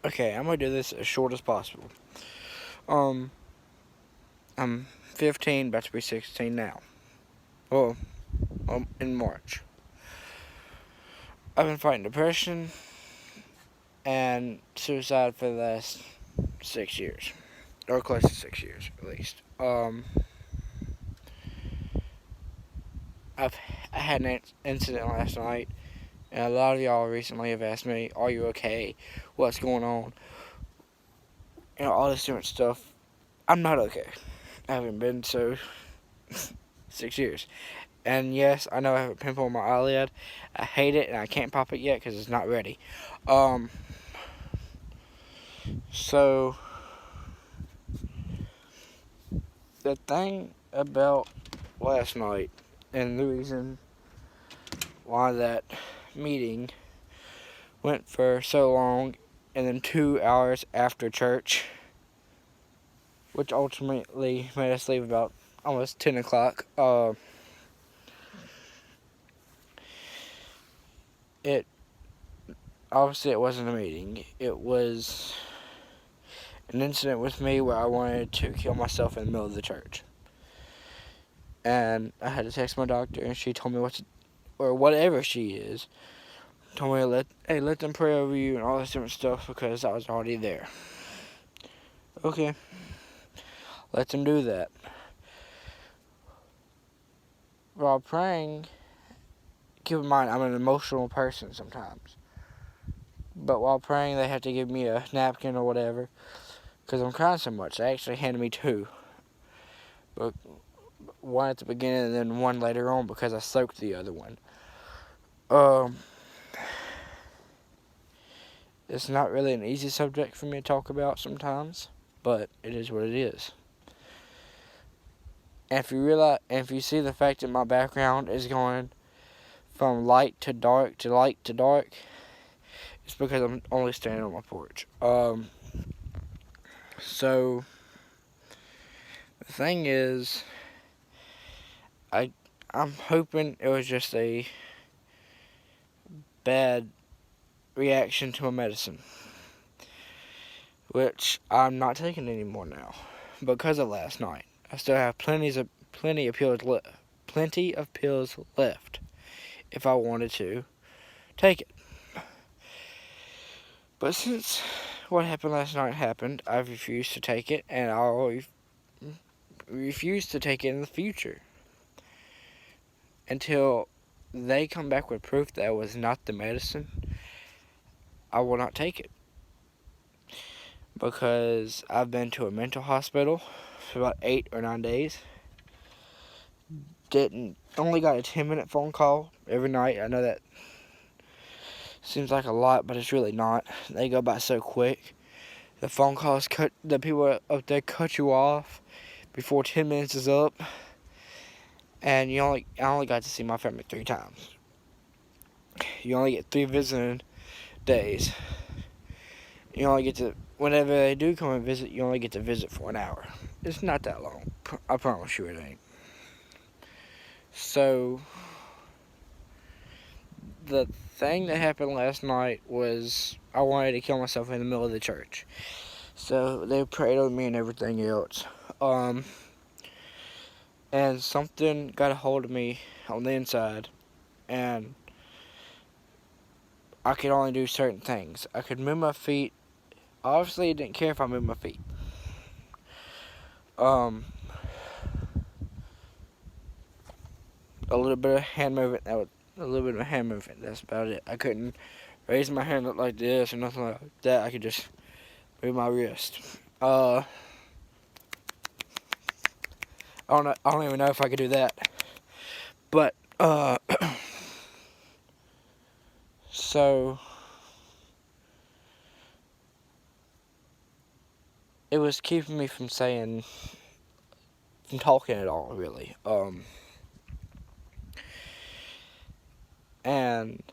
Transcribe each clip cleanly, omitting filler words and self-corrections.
Okay, I'm gonna do this as short as possible. Um, I'm 15, about to be 16 now. Well, in March. I've been fighting depression and suicide for the last 6 years, or close to 6 years at least. I've I had an incident last night, and a lot of y'all recently have asked me, "Are you okay? What's going on?" All this different stuff. I'm not okay. I haven't been so 6 years. And yes, I know I have a pimple on my eyelid. I hate it, and I can't pop it yet because it's not ready. Um, so the thing about last night, and the reason why that meeting went for so long, and then 2 hours after church, which ultimately made us leave about almost 10 o'clock. It obviously it wasn't a meeting. It was an incident with me where I wanted to kill myself in the middle of the church. And I had to text my doctor, and she told me or whatever she is, told me let them pray over you and all this different stuff because I was already there. Okay, let them do that. While praying, keep in mind I'm an emotional person sometimes. But while praying, they have to give me a napkin or whatever because I'm crying so much. They actually handed me two, but one at the beginning and then one later on because I soaked the other one. Um, it's not really an easy subject for me to talk about sometimes, but it is what it is. And if you see the fact that my background is going from light to dark to light to dark, it's because I'm only standing on my porch. So the thing is, I'm hoping it was just a bad reaction to my medicine, which I'm not taking anymore now because of last night. I still have plenty of pills left if I wanted to take it. But since what happened last night happened, I've refused to take it, and I'll refuse to take it in the future until they come back with proof that it was not the medicine. I will not take it because I've been to a mental hospital for about 8 or 9 days. Only got a 10-minute phone call every night. I know that seems like a lot, but it's really not. They go by so quick. The phone calls the people up there cut you off before 10 minutes is up, and I only got to see my family 3 times. You only get 3 visiting days. You only get to whenever they do come and visit, you only get to visit for an hour. It's not that long. I promise you it ain't. So the thing that happened last night was I wanted to kill myself in the middle of the church. So they prayed on me and everything else. And something got a hold of me on the inside, and I could only do certain things. I could move my feet. Obviously, I didn't care if I moved my feet. A little bit of hand movement. A little bit of hand movement. That's about it. I couldn't raise my hand up like this or nothing like that. I could just move my wrist. I don't even know if I could do that. But so it was keeping me from talking at all, really. And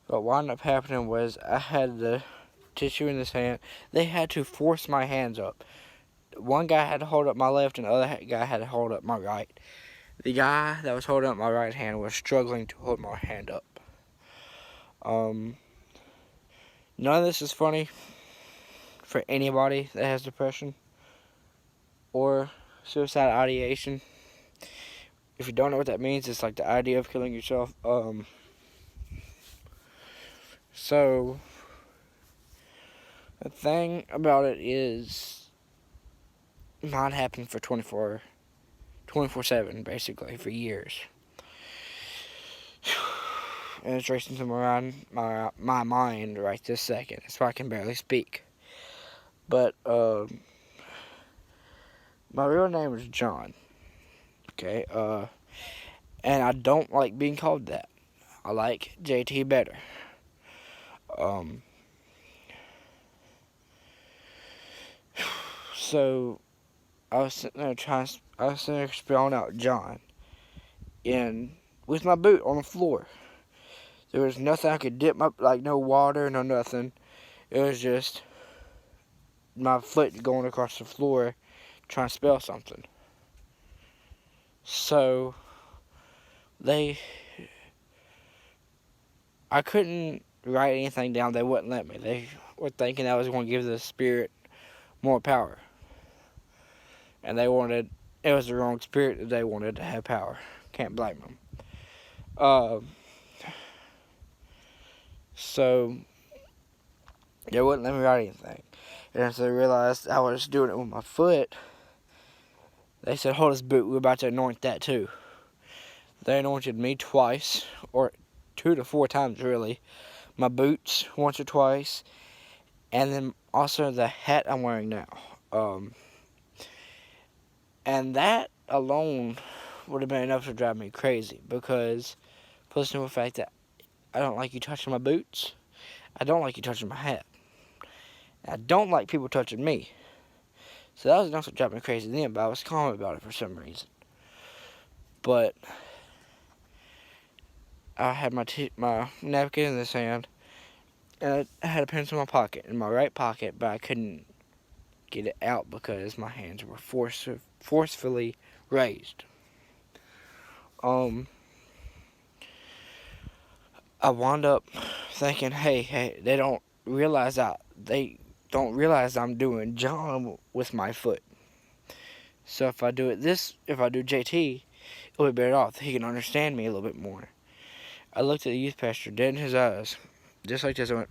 what wound up happening was I had the tissue in his hand. They had to force my hands up. One guy had to hold up my left, and the other guy had to hold up my right. The guy that was holding up my right hand was struggling to hold my hand up. None of this is funny for anybody that has depression or suicide ideation. If you don't know what that means, it's like the idea of killing yourself. So the thing about it is, mine happened for 24/7, basically, for years. And it's racing through my mind right this second. That's why I can barely speak. But my real name is John. Okay. And I don't like being called that. I like JT better. So I was sitting there spelling out John, and with my boot on the floor. There was nothing I could dip no water, no nothing. It was just my foot going across the floor trying to spell something. So I couldn't write anything down. They wouldn't let me. They were thinking I was going to give the spirit more power. And it was the wrong spirit that they wanted to have power. Can't blame them. So they wouldn't let me write anything. And as they realized I was doing it with my foot, they said, hold this boot, we're about to anoint that too. They anointed me twice, or 2 to 4 times really. My boots once or twice, and then also the hat I'm wearing now. And that alone would have been enough to drive me crazy, because plus the fact that I don't like you touching my boots, I don't like you touching my hat, I don't like people touching me. So that was enough to drive me crazy then, but I was calm about it for some reason. But I had my napkin in this hand, and I had a pencil in my pocket, in my right pocket, but I couldn't get it out because my hands were forcefully raised. I wound up thinking, hey, they don't realize I'm doing John with my foot. So if I do JT, it'll be better off. He can understand me a little bit more. I looked at the youth pastor dead in his eyes, just like this. I went,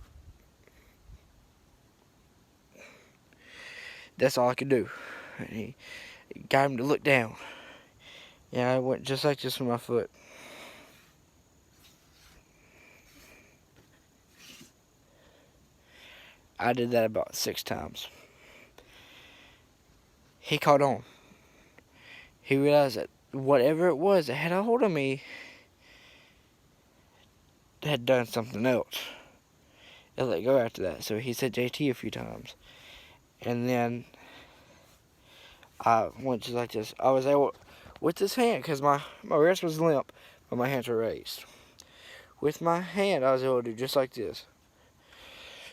that's all I could do. And he got him to look down. And I went just like this with my foot. I did that about 6 times. He caught on. He realized that whatever it was that had a hold of me had done something else. It let go after that. So he said JT a few times. And then I went just like this. I was able, with this hand, because my wrist was limp, but my hands were raised. With my hand, I was able to do just like this.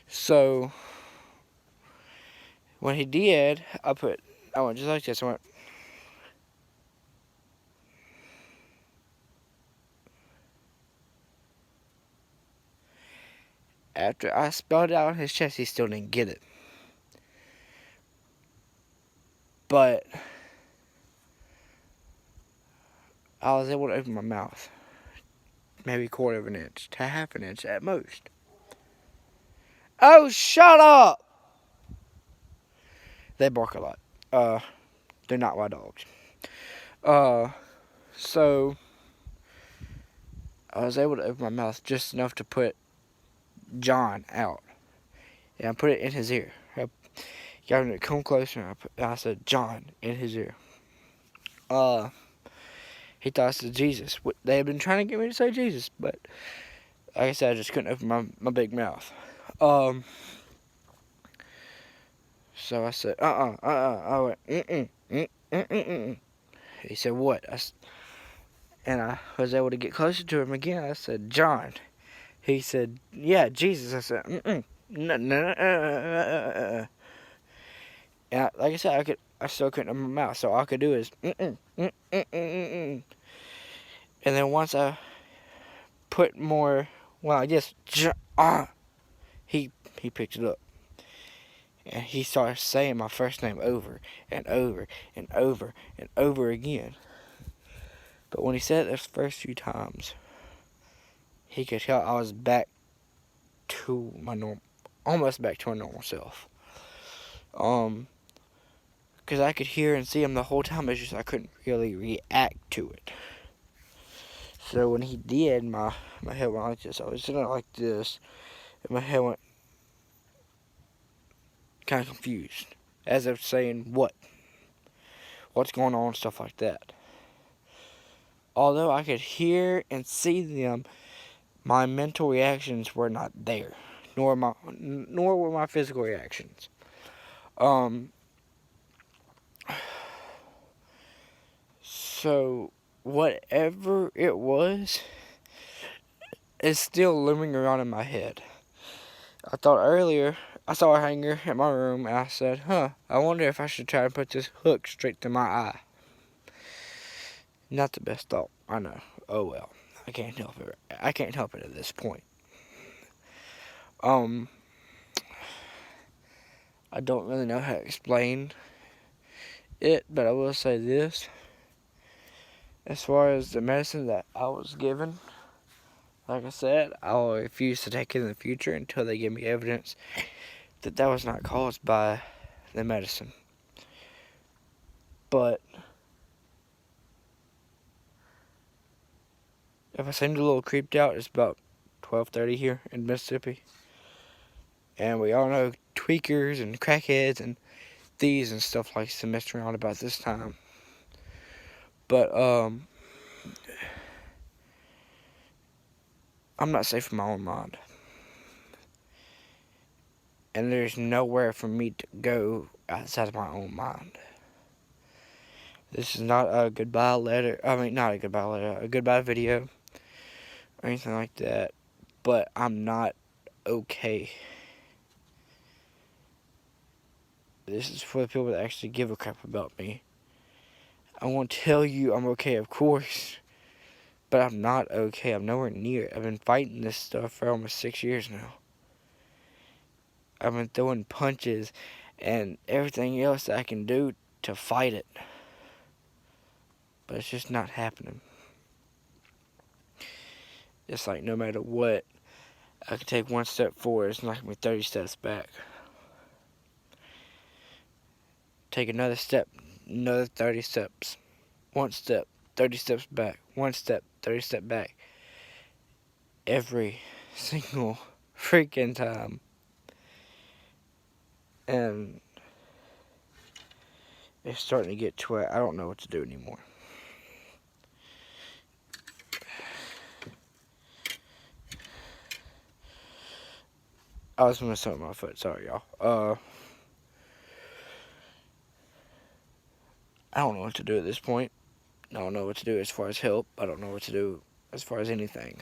So when he did, I went just like this. I went. After I spelled it out on his chest, he still didn't get it. But I was able to open my mouth. Maybe 1/4 of an inch to 1/2 an inch at most. Oh, shut up! They bark a lot. They're not my dogs. So I was able to open my mouth just enough to put John out. And I put it in his ear. I got him to come closer, and I said John in his ear. He thought I said Jesus. They had been trying to get me to say Jesus, but like I said, I just couldn't open my big mouth. So I said, I went, He said, what? And I was able to get closer to him again. I said, John. He said, yeah, Jesus. I said, no. And like I said, I still couldn't open my mouth, so all I could do is, And then once I put more, he he picked it up. And he started saying my first name over and over and over and over again. But when he said it those first few times, he could tell I was back to my almost back to my normal self. Because I could hear and see him the whole time. It's just I couldn't really react to it. So when he did, my head went like this. I was sitting like this, and my head went kind of confused, as if saying, what's going on, stuff like that. Although I could hear and see them, my mental reactions were not there, nor were my physical reactions. So whatever it was is still looming around in my head. I thought earlier I saw a hanger in my room, and I said, I wonder if I should try to put this hook straight through my eye. Not the best thought, I know. Oh well, I can't help it. I can't help it at this point. I don't really know how to explain it, but I will say this. As far as the medicine that I was given, like I said, I'll refuse to take it in the future until they give me evidence that that was not caused by the medicine. But if I seemed a little creeped out, it's about 12:30 here in Mississippi. And we all know tweakers and crackheads and thieves and stuff like to mess around about this time. But I'm not safe in my own mind. And there's nowhere for me to go outside of my own mind. This is not a goodbye letter. I mean, not a goodbye letter. A goodbye video. Or anything like that. But I'm not okay. This is for the people that actually give a crap about me. I won't tell you I'm okay, of course. But I'm not okay. I'm nowhere near it. I've been fighting this stuff for almost 6 years now. I've been throwing punches and everything else that I can do to fight it. But it's just not happening. It's like no matter what, I can take one step forward, it's knocking me 30 steps back. Take another step, another 30 steps. One step, 30 steps back. One step, 30 steps back. Every single freaking time. And it's starting to get to where I don't know what to do anymore. I was going to start my foot, sorry y'all. I don't know what to do at this point. I don't know what to do as far as help. I don't know what to do as far as anything.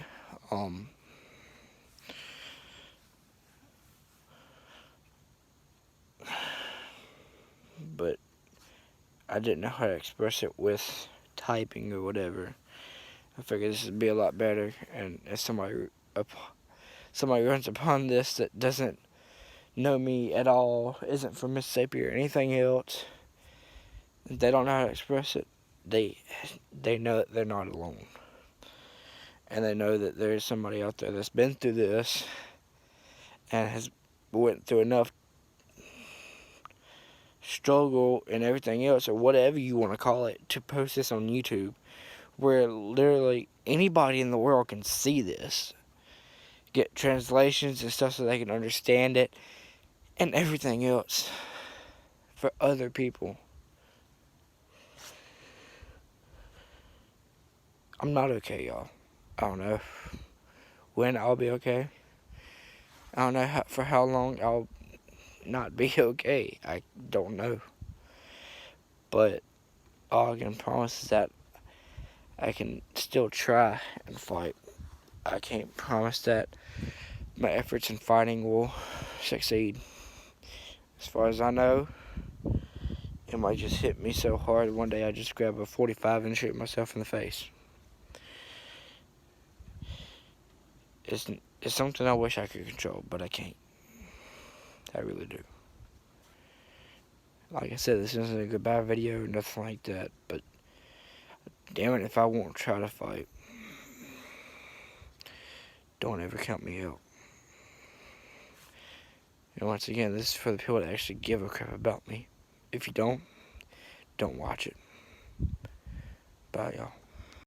But I didn't know how to express it with typing or whatever. I figured this would be a lot better, and if somebody runs upon this that doesn't know me at all, isn't from Mississippi or anything else, they don't know how to express it, they know that they're not alone. And they know that there's somebody out there that's been through this and has went through enough struggle and everything else, or whatever you want to call it, to post this on YouTube, where literally anybody in the world can see this, get translations and stuff so they can understand it, and everything else for other people. I'm not okay, y'all. I don't know when I'll be okay. I don't know for how long I'll not be okay. I don't know. But all I can promise is that I can still try and fight. I can't promise that my efforts in fighting will succeed. As far as I know, it might just hit me so hard one day I just grab a 45 and shoot myself in the face. It's something I wish I could control, but I can't. I really do. Like I said, this isn't a goodbye video, nothing like that, but damn it if I won't try to fight. Don't ever count me out. And once again, this is for the people that actually give a crap about me. If you don't watch it. Bye, y'all.